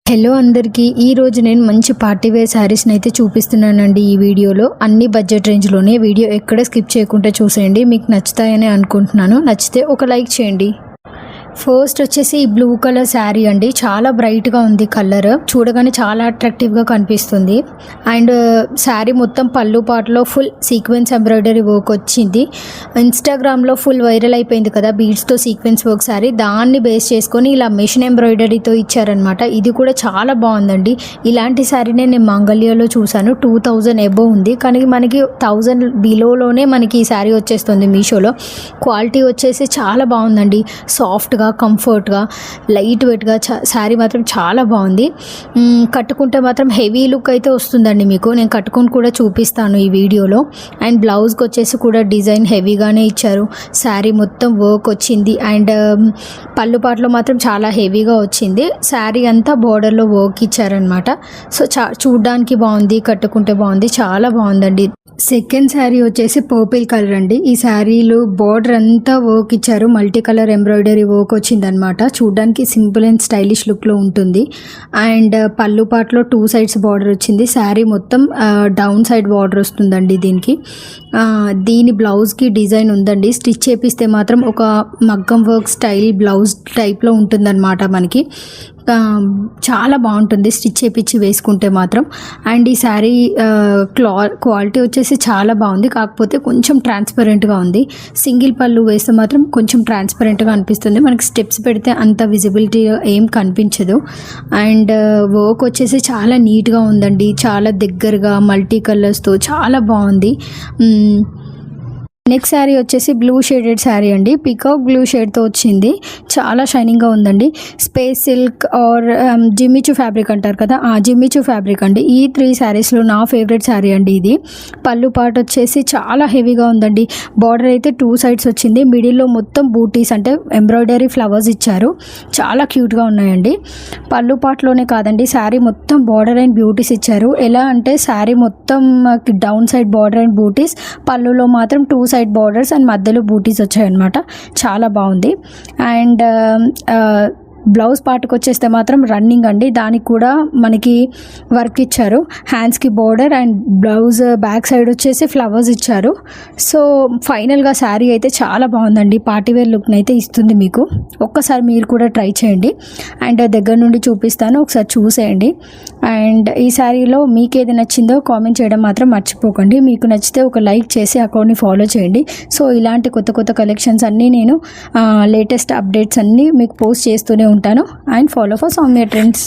Hello అందరికీ ఈరోజు నేను మంచి పార్టీ వేర్ శారీస్ని అయితే చూపిస్తున్నానండి. ఈ వీడియోలో అన్ని బడ్జెట్ రేంజ్లోనే. వీడియో ఎక్కడ స్కిప్ చేయకుండా చూసేయండి, మీకు నచ్చుతాయని అనుకుంటున్నాను. నచ్చితే ఒక లైక్ చేయండి. ఫస్ట్ వచ్చేసి ఈ బ్లూ కలర్ శారీ అండి. చాలా బ్రైట్గా ఉంది కలర్, చూడగానే చాలా అట్రాక్టివ్గా కనిపిస్తుంది. అండ్ శారీ మొత్తం పళ్ళు పాటలో ఫుల్ సీక్వెన్స్ ఎంబ్రాయిడరీ వర్క్ వచ్చింది. ఇన్స్టాగ్రామ్లో ఫుల్ వైరల్ అయిపోయింది కదా బీడ్స్తో సీక్వెన్స్ వర్క్ శారీ, దాన్ని బేస్ చేసుకొని ఇలా మెషిన్ ఎంబ్రాయిడరీతో ఇచ్చారనమాట. ఇది కూడా చాలా బాగుందండి. ఇలాంటి శారీనే నేను మంగళ్యలో చూశాను. 2000 ఎబో ఉంది, కానీ మనకి 1000 బిలోలోనే మనకి ఈ శారీ వచ్చేస్తుంది మీషోలో. క్వాలిటీ వచ్చేసి చాలా బాగుందండి. సాఫ్ట్గా, కంఫర్ట్గా, లైట్ వెయిట్గా శారీ మాత్రం చాలా బాగుంది. కట్టుకుంటే మాత్రం హెవీ లుక్ అయితే వస్తుందండి మీకు. నేను కట్టుకొని కూడా చూపిస్తాను ఈ వీడియోలో. అండ్ బ్లౌజ్కి వచ్చేసి కూడా డిజైన్ హెవీగానే ఇచ్చారు. శారీ మొత్తం వర్క్ వచ్చింది. అండ్ పళ్ళు పాటలో మాత్రం చాలా హెవీగా వచ్చింది. శారీ అంతా బోర్డర్లో వర్క్ ఇచ్చారనమాట. సో చూడ్డానికి బాగుంది, కట్టుకుంటే బాగుంది, చాలా బాగుందండి. సెకండ్ శారీ వచ్చేసి పర్పుల్ కలర్ అండి. ఈ శారీలో బార్డర్ అంతా వర్క్ ఇచ్చారు, మల్టీ కలర్ ఎంబ్రాయిడరీ వర్క్ వచ్చిందనమాట. చూడడానికి సింపుల్ అండ్ స్టైలిష్ లుక్లో ఉంటుంది. అండ్ పళ్ళు పాటలో 2 సైడ్స్ బార్డర్ వచ్చింది. శారీ మొత్తం డౌన్ సైడ్ బార్డర్ వస్తుందండి దీనికి. దీని బ్లౌజ్కి డిజైన్ ఉందండి. స్టిచ్ చేపిస్తే మాత్రం ఒక మగ్గం వర్క్ స్టైల్ బ్లౌజ్ టైప్లో ఉంటుందన్నమాట మనకి. చాలా బాగుంటుంది స్టిచ్ చేపించి వేసుకుంటే మాత్రం. అండ్ ఈ శారీ క్వాలిటీ వచ్చేసి చాలా బాగుంది, కాకపోతే కొంచెం ట్రాన్స్పరెంట్గా ఉంది. సింగిల్ పళ్ళు వేస్తే మాత్రం కొంచెం ట్రాన్స్పరెంట్గా అనిపిస్తుంది. మనకి స్టెప్స్ పెడితే అంత విజిబిలిటీ ఏం కనిపించదు. అండ్ వర్క్ వచ్చేసి చాలా నీట్గా ఉందండి, చాలా దగ్గరగా మల్టీ కలర్స్తో చాలా బాగుంది. నెక్స్ట్ శారీ వచ్చేసి బ్లూ షేడెడ్ శారీ అండి. పికాక్ బ్లూ షేడ్తో వచ్చింది, చాలా షైనింగ్గా ఉందండి. Space silk or Jimmy Choo fabric అంటారు కదా, ఆ జిమ్మిచూ ఫ్యాబ్రిక్ అండి. ఈ 3 శారీస్లో నా ఫేవరెట్ శారీ అండి ఇది. పళ్ళు పార్ట్ వచ్చేసి చాలా హెవీగా ఉందండి. బార్డర్ అయితే 2 సైడ్స్ వచ్చింది. మిడిల్లో మొత్తం బూటీస్ అంటే ఎంబ్రాయిడరీ ఫ్లవర్స్ ఇచ్చారు, చాలా క్యూట్గా ఉన్నాయండి. పళ్ళు పార్ట్లోనే కాదండి, శారీ మొత్తం బార్డర్ అండ్ బ్యూటీస్ ఇచ్చారు. ఎలా అంటే శారీ మొత్తం డౌన్ సైడ్ బార్డర్ అండ్ బూటీస్, పళ్ళులో మాత్రం 2 సైడ్ బార్డర్స్ అండ్ మధ్యలో బూటీస్ వచ్చాయన్నమాట. చాలా బాగుంది. అండ్ బ్లౌజ్ పార్ట్కి వచ్చేస్తే మాత్రం రన్నింగ్ అండి. దానికి కూడా మనకి వర్క్ ఇచ్చారు. హ్యాండ్స్కి border and blouse back side వచ్చేసి ఫ్లవర్స్ ఇచ్చారు. సో ఫైనల్గా శారీ అయితే చాలా బాగుందండి. పార్టీవేర్ లుక్ని అయితే ఇస్తుంది మీకు. ఒక్కసారి మీరు కూడా ట్రై చేయండి. అండ్ దగ్గర నుండి చూపిస్తాను, ఒకసారి చూసేయండి. అండ్ ఈ శారీలో మీకు ఏది నచ్చిందో కామెంట్ చేయడం మాత్రం మర్చిపోకండి. మీకు నచ్చితే ఒక లైక్ చేసి అకౌంట్ని ఫాలో చేయండి. సో ఇలాంటి కొత్త కొత్త కలెక్షన్స్ అన్నీ నేను లేటెస్ట్ అప్డేట్స్ అన్నీ మీకు పోస్ట్ చేస్తూనే ఉంటాను. And follow for Soumya trends.